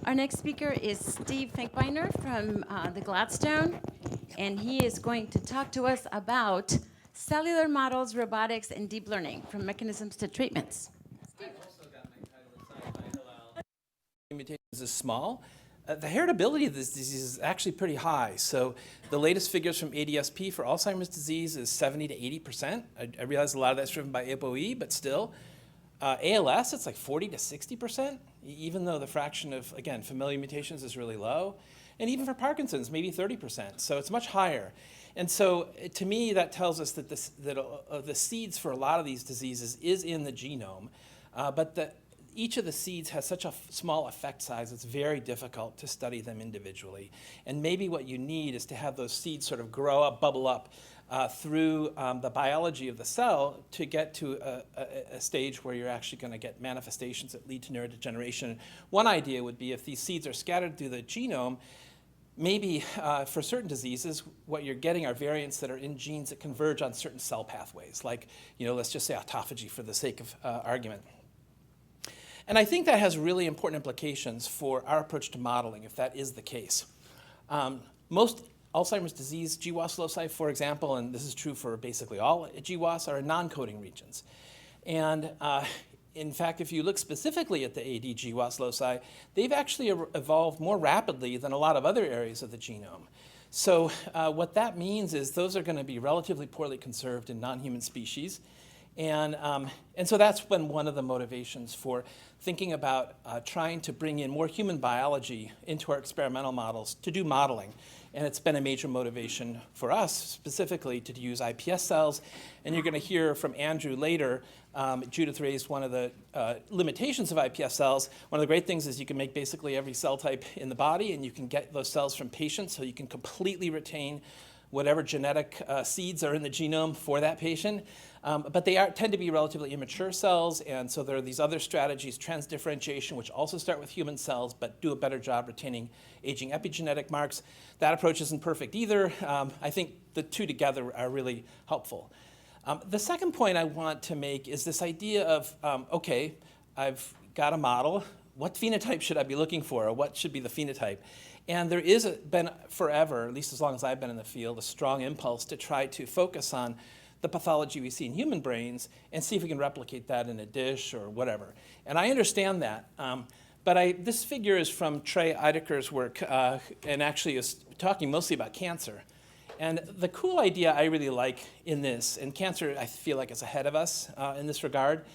Our next speaker is Steve Finkbeiner from the Gladstone, and he is going to talk to us about cellular models, robotics, and deep learning, from mechanisms to treatments. I've also got my title inside by allowed. Mutations is small. The heritability of this disease is actually pretty high. So the latest figures from ADSP for Alzheimer's disease is 70 to 80%. I realize a lot of that's driven by ApoE, but still. ALS, it's like 40 to 60%, even though the fraction of, again, familial mutations is really low. And even for Parkinson's, maybe 30%. So it's much higher. And so to me, that tells us that the seeds for a lot of these diseases is in the genome, but each of the seeds has such a small effect size, it's very difficult to study them individually. And maybe what you need is to have those seeds sort of grow up, bubble up through the biology of the cell to get to a stage where you're actually going to get manifestations that lead to neurodegeneration. One idea would be if these seeds are scattered through the genome, maybe for certain diseases, what you're getting are variants that are in genes that converge on certain cell pathways, like, let's just say autophagy for the sake of argument. And I think that has really important implications for our approach to modeling, if that is the case. Most Alzheimer's disease GWAS loci, for example, and this is true for basically all GWAS, are in non-coding regions. And in fact, if you look specifically at the AD GWAS loci, they've actually evolved more rapidly than a lot of other areas of the genome. So what that means is those are going to be relatively poorly conserved in non-human species. And so that's been one of the motivations for thinking about trying to bring in more human biology into our experimental models to do modeling. And it's been a major motivation for us specifically to use iPS cells. And you're going to hear from Andrew later. Judith raised one of the limitations of iPS cells. One of the great things is you can make basically every cell type in the body, and you can get those cells from patients, so you can completely retain whatever genetic seeds are in the genome for that patient. But they tend to be relatively immature cells, and so there are these other strategies, transdifferentiation, which also start with human cells, but do a better job retaining aging epigenetic marks. That approach isn't perfect either. I think the two together are really helpful. The second point I want to make is this idea of, okay, I've got a model. What phenotype should I be looking for, or what should be the phenotype? And there is been forever, at least as long as I've been in the field, a strong impulse to try to focus on the pathology we see in human brains and see if we can replicate that in a dish or whatever. And I understand that. But this figure is from Trey Eideker's work and actually is talking mostly about cancer. And the cool idea I really like in this, and cancer I feel like is ahead of us in this regard,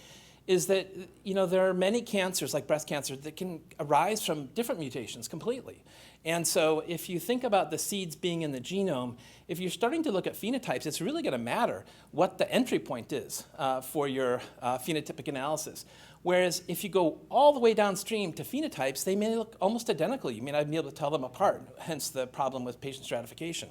is that there are many cancers, like breast cancer, that can arise from different mutations completely. And so if you think about the seeds being in the genome, if you're starting to look at phenotypes, it's really going to matter what the entry point is for your phenotypic analysis. Whereas if you go all the way downstream to phenotypes, they may look almost identical. You may not be able to tell them apart, hence the problem with patient stratification.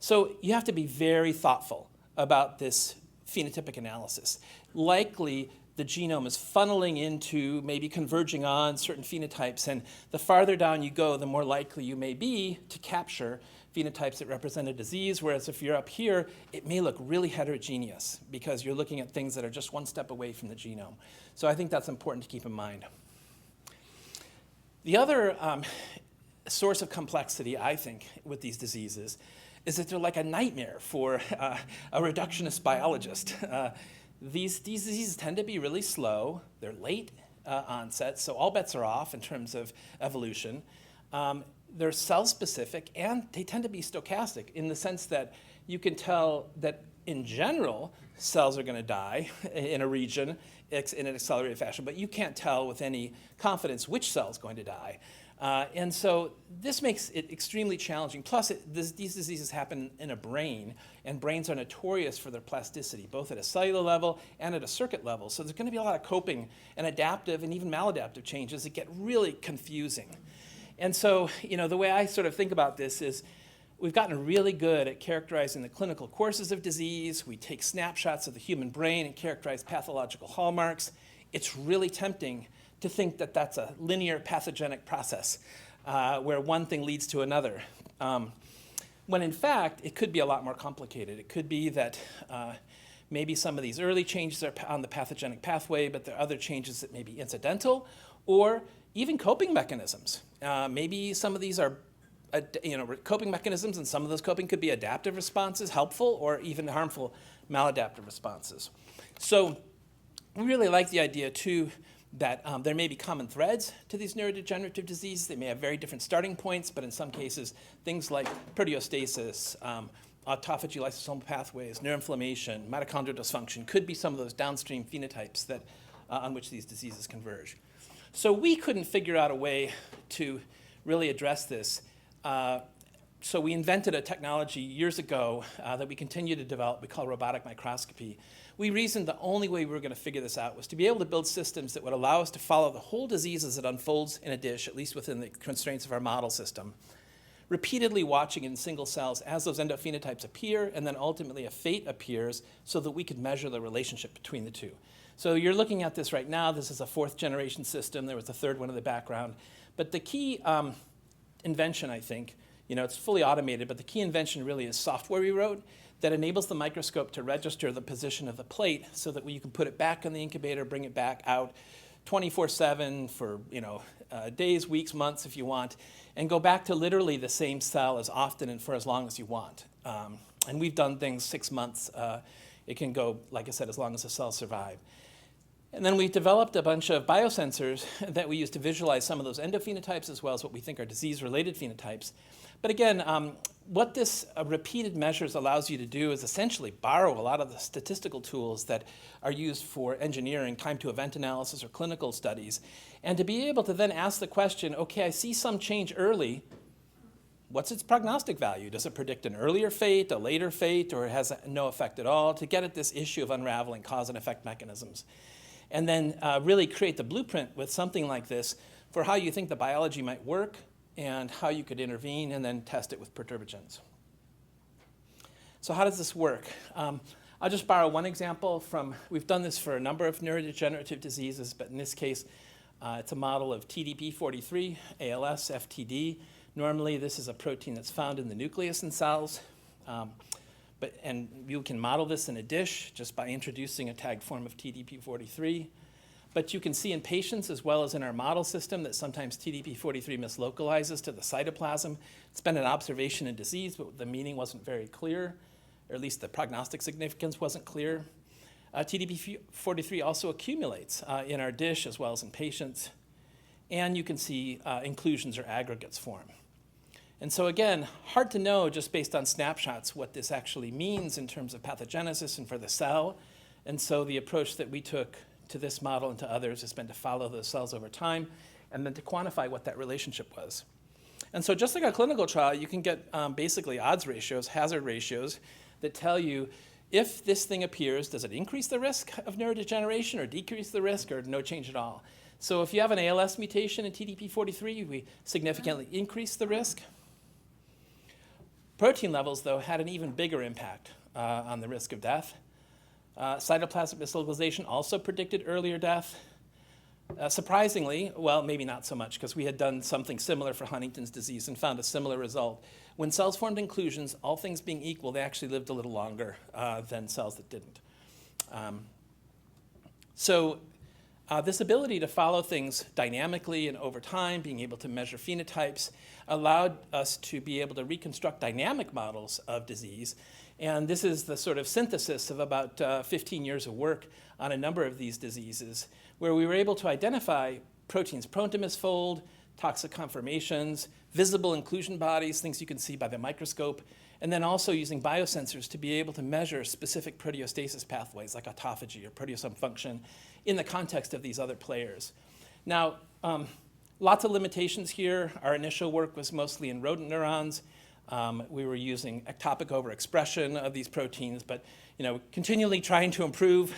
So you have to be very thoughtful about this phenotypic analysis. Likely, the genome is funneling into, maybe converging on certain phenotypes, and the farther down you go, the more likely you may be to capture phenotypes that represent a disease, whereas if you're up here, it may look really heterogeneous because you're looking at things that are just one step away from the genome. So I think that's important to keep in mind. The other source of complexity, I think, with these diseases is that they're like a nightmare for a reductionist biologist. These diseases tend to be really slow. They're late onset, so all bets are off in terms of evolution. They're cell-specific, and they tend to be stochastic in the sense that you can tell that, in general, cells are going to die in a region in an accelerated fashion, but you can't tell with any confidence which cell is going to die. And so this makes it extremely challenging. Plus, these diseases happen in a brain, and brains are notorious for their plasticity, both at a cellular level and at a circuit level. So there's going to be a lot of coping and adaptive and even maladaptive changes that get really confusing. And so, the way I sort of think about this is we've gotten really good at characterizing the clinical courses of disease. We take snapshots of the human brain and characterize pathological hallmarks. It's really tempting to think that that's a linear pathogenic process where one thing leads to another. When in fact, it could be a lot more complicated. It could be that maybe some of these early changes are on the pathogenic pathway, but there are other changes that may be incidental, or even coping mechanisms. Maybe some of these are coping mechanisms, and some of those coping could be adaptive responses, helpful, or even harmful maladaptive responses. So we really like the idea, too, that there may be common threads to these neurodegenerative diseases. They may have very different starting points, but in some cases, things like proteostasis, autophagy lysosomal pathways, neuroinflammation, mitochondrial dysfunction could be some of those downstream phenotypes that, on which these diseases converge. So we couldn't figure out a way to really address this. So we invented a technology years ago that we continue to develop. We call robotic microscopy. We reasoned the only way we were going to figure this out was to be able to build systems that would allow us to follow the whole disease as it unfolds in a dish, at least within the constraints of our model system, repeatedly watching in single cells as those endophenotypes appear, and then ultimately a fate appears so that we could measure the relationship between the two. So you're looking at this right now. This is a 4th generation system. There was a 3rd one in the background. But the key invention, I think, it's fully automated, but the key invention really is software we wrote that enables the microscope to register the position of the plate so that you can put it back in the incubator, bring it back out 24/7 for days, weeks, months if you want, and go back to literally the same cell as often and for as long as you want. And we've done things 6 months. It can go, like I said, as long as the cells survive. And then we've developed a bunch of biosensors that we use to visualize some of those endophenotypes as well as what we think are disease-related phenotypes. But again, what this repeated measures allows you to do is essentially borrow a lot of the statistical tools that are used for engineering, time-to-event analysis, or clinical studies, and to be able to then ask the question, okay, I see some change early. What's its prognostic value? Does it predict an earlier fate, a later fate, or it has no effect at all? To get at this issue of unraveling cause and effect mechanisms. And then really create the blueprint with something like this for how you think the biology might work and how you could intervene, and then test it with perturbogens. So how does this work? I'll just borrow one example from, we've done this for a number of neurodegenerative diseases, but in this case, it's a model of TDP-43, ALS, FTD. Normally, this is a protein that's found in the nucleus in cells. And you can model this in a dish just by introducing a tagged form of TDP-43. But you can see in patients as well as in our model system that sometimes TDP-43 mislocalizes to the cytoplasm. It's been an observation in disease, but the meaning wasn't very clear, or at least the prognostic significance wasn't clear. TDP-43 also accumulates in our dish as well as in patients. And you can see inclusions or aggregates form. And so again, hard to know just based on snapshots what this actually means in terms of pathogenesis and for the cell. And so the approach that we took to this model and to others has been to follow those cells over time and then to quantify what that relationship was. And so just like a clinical trial, you can get basically odds ratios, hazard ratios, that tell you if this thing appears, does it increase the risk of neurodegeneration or decrease the risk or no change at all? So if you have an ALS mutation in TDP-43, we significantly increase the risk. Protein levels, though, had an even bigger impact on the risk of death. Cytoplasmic mislocalization also predicted earlier death. Surprisingly, well, maybe not so much, because we had done something similar for Huntington's disease and found a similar result. When cells formed inclusions, all things being equal, they actually lived a little longer than cells that didn't. This ability to follow things dynamically and over time, being able to measure phenotypes, allowed us to be able to reconstruct dynamic models of disease. And this is the sort of synthesis of about 15 years of work on a number of these diseases, where we were able to identify proteins prone to misfold, toxic conformations, visible inclusion bodies, things you can see by the microscope, and then also using biosensors to be able to measure specific proteostasis pathways like autophagy or proteasome function in the context of these other players. Now, lots of limitations here. Our initial work was mostly in rodent neurons. We were using ectopic overexpression of these proteins, but continually trying to improve.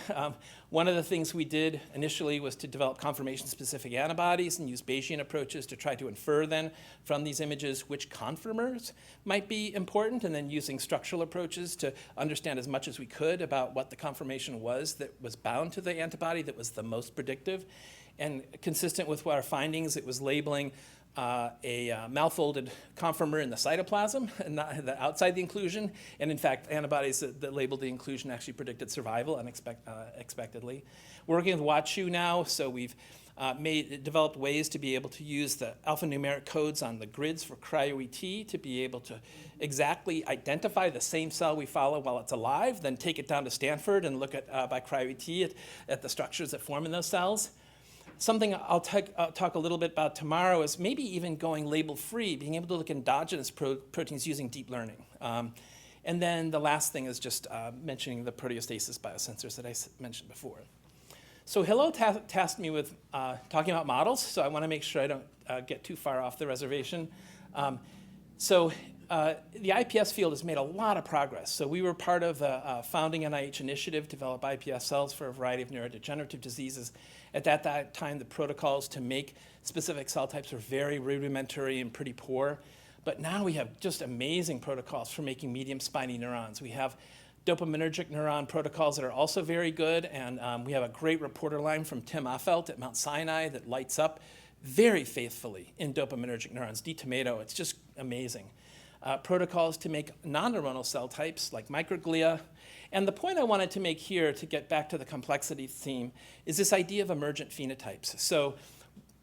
One of the things we did initially was to develop conformation-specific antibodies and use Bayesian approaches to try to infer then from these images which conformers might be important, and then using structural approaches to understand as much as we could about what the conformation was that was bound to the antibody that was the most predictive. And consistent with our findings, it was labeling a malfolded conformer in the cytoplasm and not outside the inclusion. And in fact, antibodies that labeled the inclusion actually predicted survival unexpectedly. We're working with Wkshp now, so we've developed ways to be able to use the alphanumeric codes on the grids for cryo-ET to be able to exactly identify the same cell we follow while it's alive, then take it down to Stanford and look at, by cryo-ET at the structures that form in those cells. Something I'll talk a little bit about tomorrow is maybe even going label-free, being able to look at endogenous proteins using deep learning. And then the last thing is just mentioning the proteostasis biosensors that I mentioned before. So Hello tasked me with talking about models, so I want to make sure I don't get too far off the reservation. The IPS field has made a lot of progress. So we were part of the founding NIH initiative to develop IPS cells for a variety of neurodegenerative diseases. At that time, the protocols to make specific cell types were very rudimentary and pretty poor. But now we have just amazing protocols for making medium spiny neurons. We have dopaminergic neuron protocols that are also very good, and we have a great reporter line from Tim Affelt at Mount Sinai that lights up very faithfully in dopaminergic neurons. D-tomato, it's just amazing. Protocols to make non-neuronal cell types like microglia. And the point I wanted to make here, to get back to the complexity theme, is this idea of emergent phenotypes. So,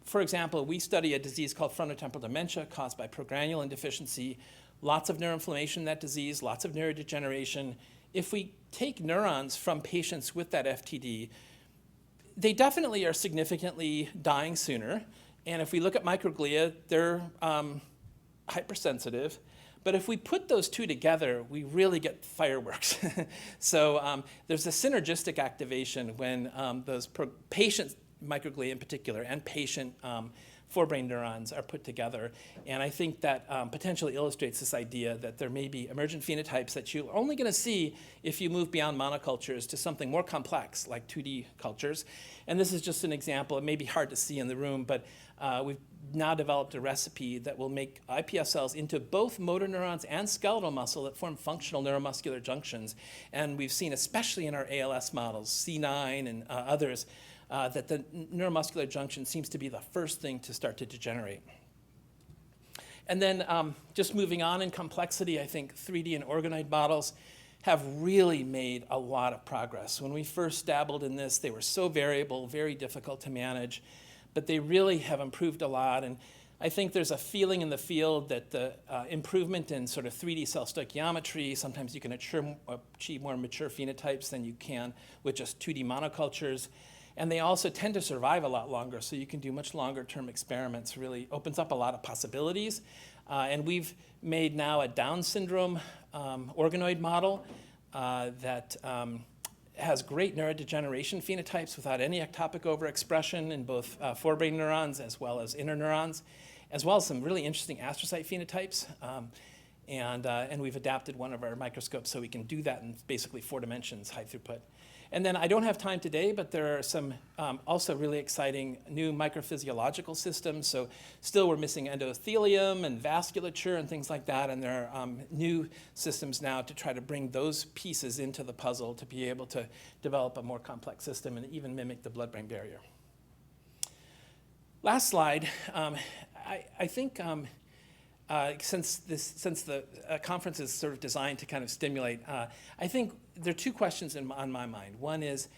for example, we study a disease called frontotemporal dementia caused by progranulin deficiency, lots of neuroinflammation in that disease, lots of neurodegeneration. If we take neurons from patients with that FTD, they definitely are significantly dying sooner. And if we look at microglia, they're hypersensitive. But if we put those two together, we really get fireworks. So there's a synergistic activation when those patient microglia in particular and patient forebrain neurons are put together. And I think that potentially illustrates this idea that there may be emergent phenotypes that you're only going to see if you move beyond monocultures to something more complex like 2D cultures. And this is just an example. It may be hard to see in the room, but we've now developed a recipe that will make iPS cells into both motor neurons and skeletal muscle that form functional neuromuscular junctions. And we've seen, especially in our ALS models, C9 and others, that the neuromuscular junction seems to be the first thing to start to degenerate. And then just moving on in complexity, I think 3D and organoid models have really made a lot of progress. When we first dabbled in this, they were so variable, very difficult to manage, but they really have improved a lot. And I think there's a feeling in the field that the improvement in sort of 3D cell stoichiometry, sometimes you can achieve more mature phenotypes than you can with just 2D monocultures. And they also tend to survive a lot longer, so you can do much longer term experiments. Really opens up a lot of possibilities. And we've made now a Down syndrome organoid model that has great neurodegeneration phenotypes without any ectopic overexpression in both forebrain neurons as well as inner neurons, as well as some really interesting astrocyte phenotypes. And we've adapted one of our microscopes so we can do that in basically 4 dimensions, high throughput. And then I don't have time today, but there are some also really exciting new microphysiological systems. So still we're missing endothelium and vasculature and things like that. And there are new systems now to try to bring those pieces into the puzzle to be able to develop a more complex system and even mimic the blood-brain barrier. Last slide. I think since the conference is sort of designed to kind of stimulate, I think there are 2 questions on my mind. One is,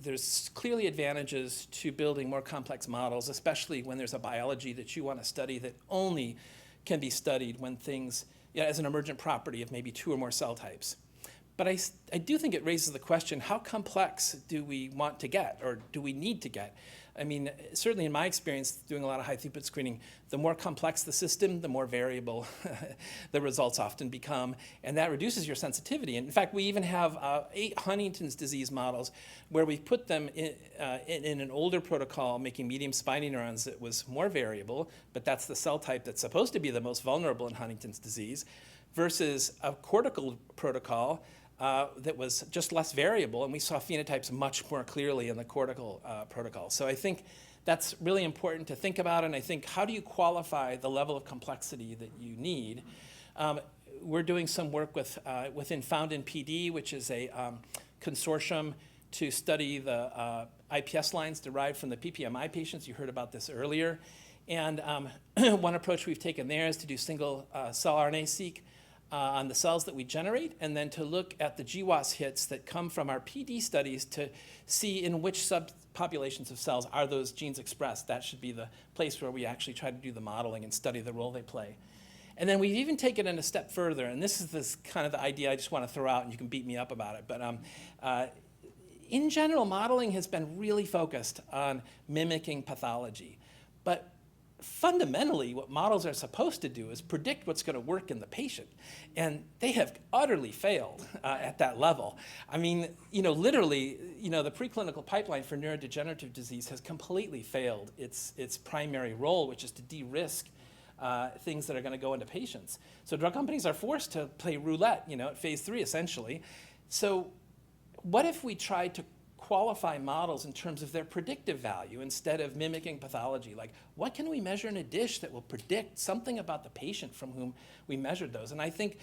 there's clearly advantages to building more complex models, especially when there's a biology that you want to study that only can be studied when things, as an emergent property of maybe 2 or more cell types. But I do think it raises the question, how complex do we want to get, or do we need to get? I mean, certainly in my experience, doing a lot of high throughput screening, the more complex the system, the more variable the results often become, and that reduces your sensitivity. And in fact, we even have 8 Huntington's disease models where we put them in an older protocol, making medium spiny neurons that was more variable, but that's the cell type that's supposed to be the most vulnerable in Huntington's disease, versus a cortical protocol that was just less variable, and we saw phenotypes much more clearly in the cortical protocol. So I think that's really important to think about, and I think, how do you qualify the level of complexity that you need? We're doing some work within FoundInPD, which is a consortium to study the IPS lines derived from the PPMI patients. You heard about this earlier. And one approach we've taken there is to do single cell RNA-seq on the cells that we generate, and then to look at the GWAS hits that come from our PD studies to see in which subpopulations of cells are those genes expressed. That should be the place where we actually try to do the modeling and study the role they play. And then we've even taken it a step further, and this is kind of the idea I just want to throw out, and you can beat me up about it. But in general, modeling has been really focused on mimicking pathology. But fundamentally, what models are supposed to do is predict what's going to work in the patient. And they have utterly failed at that level. I mean, literally, the preclinical pipeline for neurodegenerative disease has completely failed its primary role, which is to de-risk things that are going to go into patients. So drug companies are forced to play roulette, at phase 3, essentially. So what if we tried to qualify models in terms of their predictive value instead of mimicking pathology? Like, what can we measure in a dish that will predict something about the patient from whom we measured those? And I think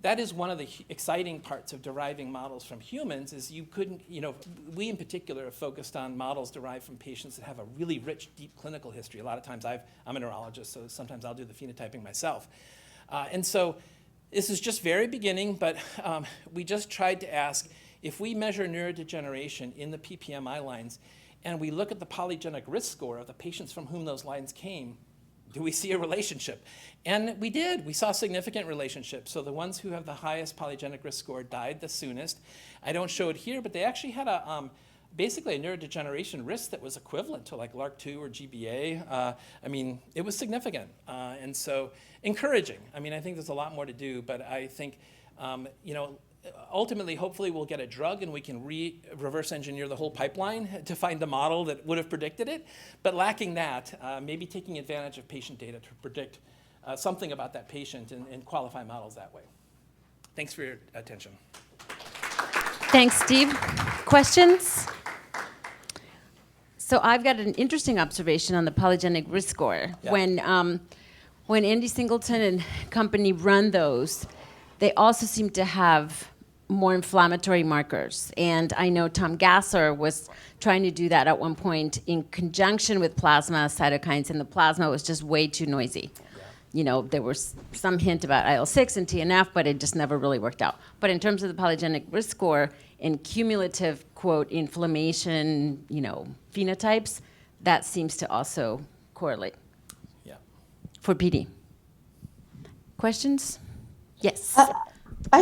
that is one of the exciting parts of deriving models from humans is you couldn't, we in particular have focused on models derived from patients that have a really rich, deep clinical history. A lot of times I'm a neurologist, so sometimes I'll do the phenotyping myself. And so this is just very beginning, but we just tried to ask, if we measure neurodegeneration in the PPMI lines and we look at the polygenic risk score of the patients from whom those lines came, do we see a relationship? And we did. We saw significant relationships. So the ones who have the highest polygenic risk score died the soonest. I don't show it here, but they actually had basically a neurodegeneration risk that was equivalent to like LRRK2 or GBA. It was significant. And so encouraging. I think there's a lot more to do, but I think, ultimately, hopefully, we'll get a drug and we can reverse engineer the whole pipeline to find the model that would have predicted it. But lacking that, maybe taking advantage of patient data to predict something about that patient and qualify models that way. Thanks for your attention. Thanks, Steve. Questions? So I've got an interesting observation on the polygenic risk score. Yeah. When Andy Singleton and company run those, they also seem to have more inflammatory markers. And I know Tom Gasser was trying to do that at one point in conjunction with plasma cytokines, and the plasma was just way too noisy. Yeah. There was some hint about IL-6 and TNF, but it just never really worked out. But in terms of the polygenic risk score and cumulative, quote, inflammation, phenotypes, that seems to also correlate. Yeah. For PD. Questions? Yes. I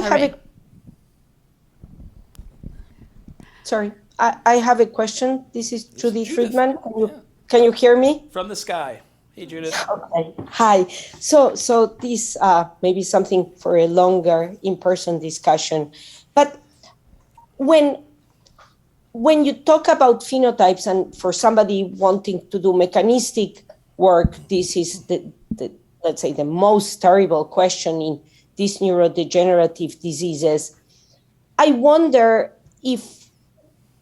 have a question. This is Judith Friedman. Can you hear me? From the sky. Hey, Judith. Okay. Hi. So this may be something for a longer in-person discussion. But when you talk about phenotypes, and for somebody wanting to do mechanistic work, this is let's say the most terrible question in these neurodegenerative diseases. I wonder if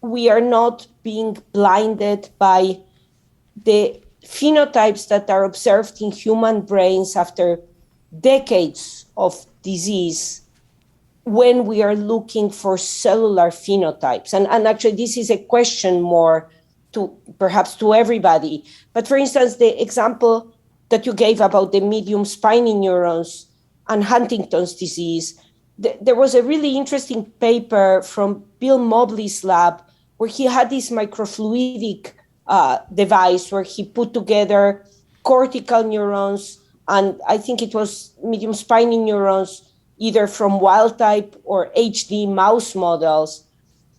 we are not being blinded by the phenotypes that are observed in human brains after decades of disease when we are looking for cellular phenotypes. And actually, this is a question more to perhaps to everybody. But for instance, the example that you gave about the medium spiny neurons and Huntington's disease, there was a really interesting paper from Bill Mobley's lab where he had this microfluidic device where he put together cortical neurons and I think it was medium spiny neurons, either from wild type or HD mouse models.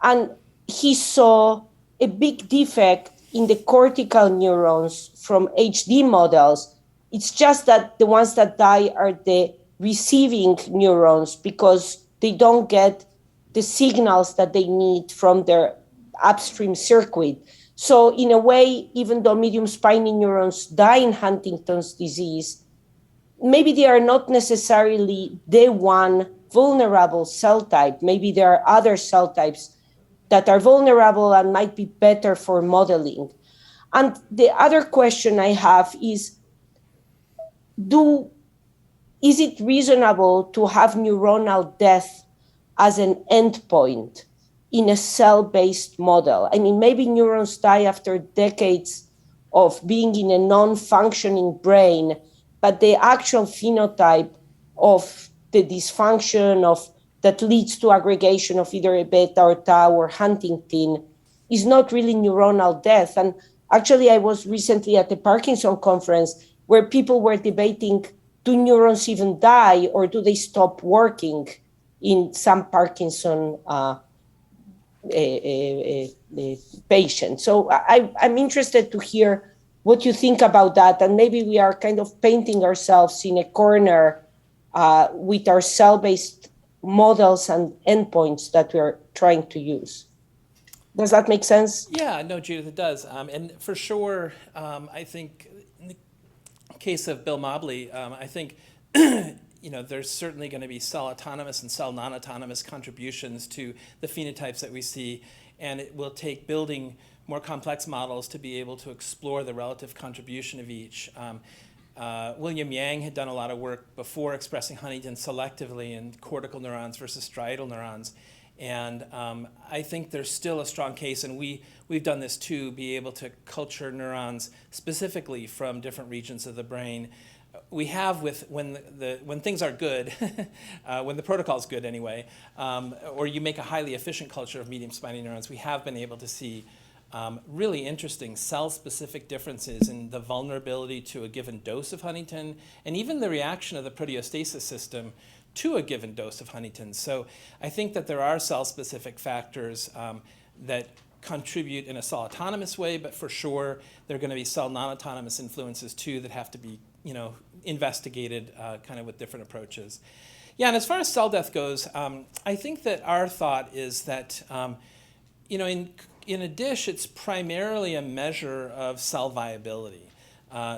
And he saw a big defect in the cortical neurons from HD models. It's just that the ones that die are the receiving neurons because they don't get the signals that they need from their upstream circuit. So in a way, even though medium spiny neurons die in Huntington's disease, maybe they are not necessarily the one vulnerable cell type. Maybe there are other cell types that are vulnerable and might be better for modeling. And the other question I have is it reasonable to have neuronal death as an endpoint in a cell-based model? I mean, maybe neurons die after decades of being in a non-functioning brain, but the actual phenotype of the dysfunction of that leads to aggregation of either a beta or tau or huntingtin is not really neuronal death. And actually, I was recently at the Parkinson conference where people were debating, do neurons even die or do they stop working in some Parkinson patients? So I'm interested to hear what you think about that. And maybe we are kind of painting ourselves in a corner with our cell-based models and endpoints that we are trying to use. Does that make sense? Yeah, no, Judith, it does. And for sure, I think in the case of Bill Mobley, I think there's certainly going to be cell autonomous and cell non-autonomous contributions to the phenotypes that we see, and it will take building more complex models to be able to explore the relative contribution of each. William Yang had done a lot of work before expressing Huntington selectively in cortical neurons versus striatal neurons. And I think there's still a strong case, and we've done this too, be able to culture neurons specifically from different regions of the brain. We have when things are good, when the protocol is good anyway, or you make a highly efficient culture of medium spiny neurons, we have been able to see really interesting cell-specific differences in the vulnerability to a given dose of Huntington, and even the reaction of the proteostasis system to a given dose of Huntington. So I think that there are cell-specific factors that contribute in a cell-autonomous way, but for sure there are going to be cell non-autonomous influences too that have to be investigated kind of with different approaches. Yeah, and as far as cell death goes, I think that our thought is that in a dish, it's primarily a measure of cell viability.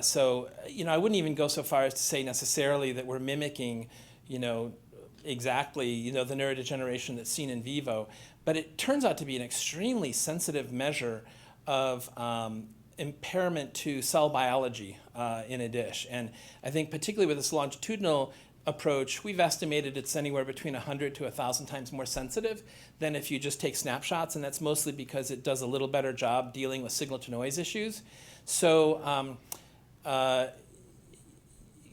So I wouldn't even go so far as to say necessarily that we're mimicking exactly the neurodegeneration that's seen in vivo, but it turns out to be an extremely sensitive measure of impairment to cell biology in a dish. And I think particularly with this longitudinal approach, we've estimated it's anywhere between 100 to 1,000 times more sensitive than if you just take snapshots, and that's mostly because it does a little better job dealing with signal-to-noise issues. So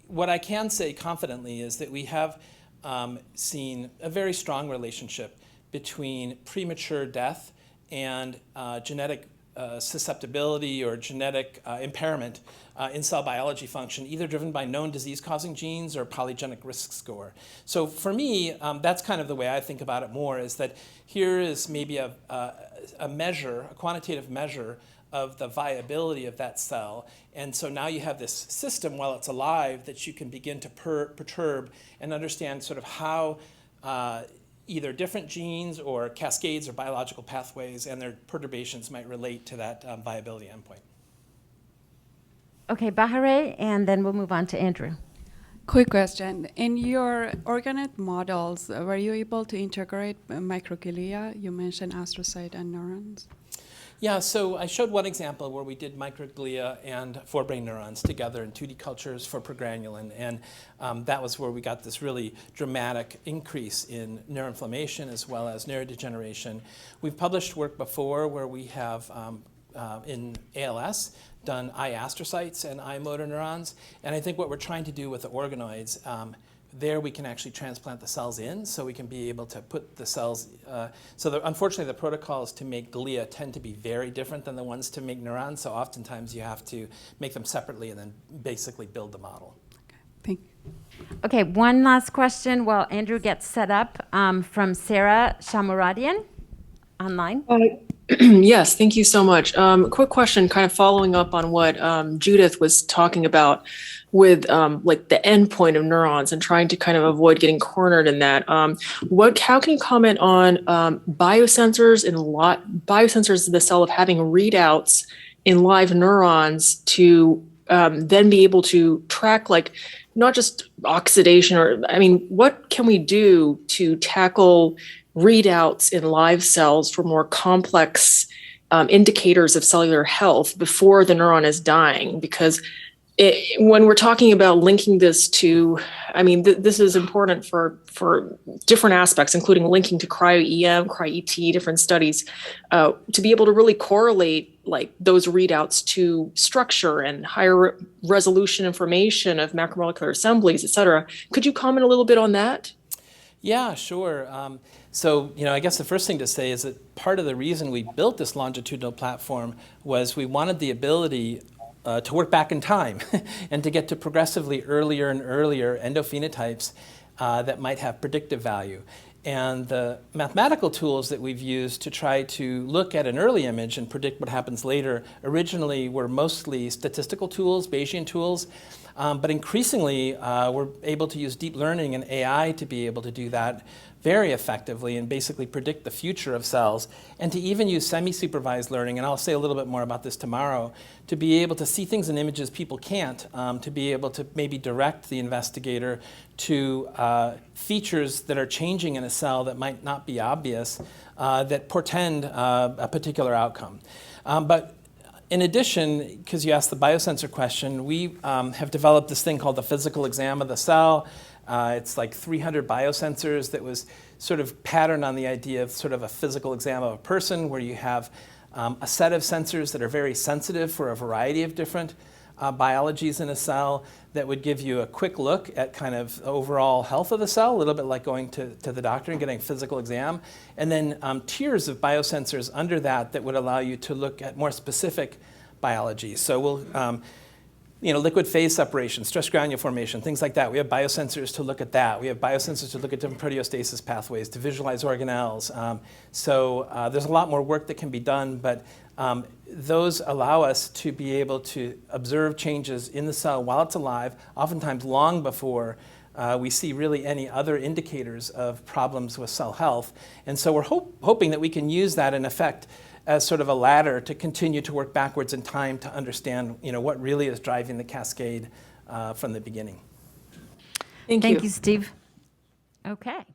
what I can say confidently is that we have seen a very strong relationship between premature death and genetic susceptibility or genetic impairment in cell biology function, either driven by known disease-causing genes or polygenic risk score. So for me, that's kind of the way I think about it more, is that here is maybe a measure, a quantitative measure of the viability of that cell. And so now you have this system while it's alive that you can begin to perturb and understand sort of how either different genes or cascades or biological pathways and their perturbations might relate to that viability endpoint. Okay, Bahare, and then we'll move on to Andrew. Quick question. In your organoid models, were you able to integrate microglia? You mentioned astrocyte and neurons. Yeah, so I showed one example where we did microglia and forebrain neurons together in 2D cultures for progranulin, and that was where we got this really dramatic increase in neuroinflammation as well as neurodegeneration. We've published work before where we have, in ALS, done eye astrocytes and eye motor neurons, and I think what we're trying to do with the organoids, there we can actually transplant the cells in, so we can be able to put the cells, unfortunately the protocols to make glia tend to be very different than the ones to make neurons, so oftentimes you have to make them separately and then basically build the model. Okay, thank you. Okay, one last question while Andrew gets set up from Sarah Shamuradian online. Yes, thank you so much. Quick question, kind of following up on what Judith was talking about with like the endpoint of neurons and trying to kind of avoid getting cornered in that. How can you comment on biosensors biosensors of the cell of having readouts in live neurons to then be able to track like not just oxidation what can we do to tackle readouts in live cells for more complex indicators of cellular health before the neuron is dying? Because when we're talking about linking this to, I mean, this is important for different aspects, including linking to cryo-EM, cryo-ET, different studies, to be able to really correlate like those readouts to structure and higher resolution information of macromolecular assemblies, et cetera. Could you comment a little bit on that? Yeah, sure. So, I guess the first thing to say is that part of the reason we built this longitudinal platform was we wanted the ability to work back in time and to get to progressively earlier and earlier endophenotypes that might have predictive value. And the mathematical tools that we've used to try to look at an early image and predict what happens later originally were mostly statistical tools, Bayesian tools, but increasingly we're able to use deep learning and AI to be able to do that very effectively and basically predict the future of cells, and to even use semi-supervised learning, and I'll say a little bit more about this tomorrow, to be able to see things in images people can't, to be able to maybe direct the investigator to features that are changing in a cell that might not be obvious, that portend a particular outcome. But in addition, because you asked the biosensor question, we have developed this thing called the physical exam of the cell. It's like 300 biosensors that was sort of patterned on the idea of sort of a physical exam of a person, where you have a set of sensors that are very sensitive for a variety of different biologies in a cell that would give you a quick look at kind of overall health of the cell, a little bit like going to the doctor and getting a physical exam, and then tiers of biosensors under that that would allow you to look at more specific biology. So we'll liquid phase separation, stress granule formation, things like that. We have biosensors to look at that. We have biosensors to look at different proteostasis pathways, to visualize organelles. So there's a lot more work that can be done, but those allow us to be able to observe changes in the cell while it's alive, oftentimes long before we see really any other indicators of problems with cell health. And so we're hoping that we can use that in effect as sort of a ladder to continue to work backwards in time to understand, what really is driving the cascade from the beginning. Thank you. Thank you, Steve. Okay.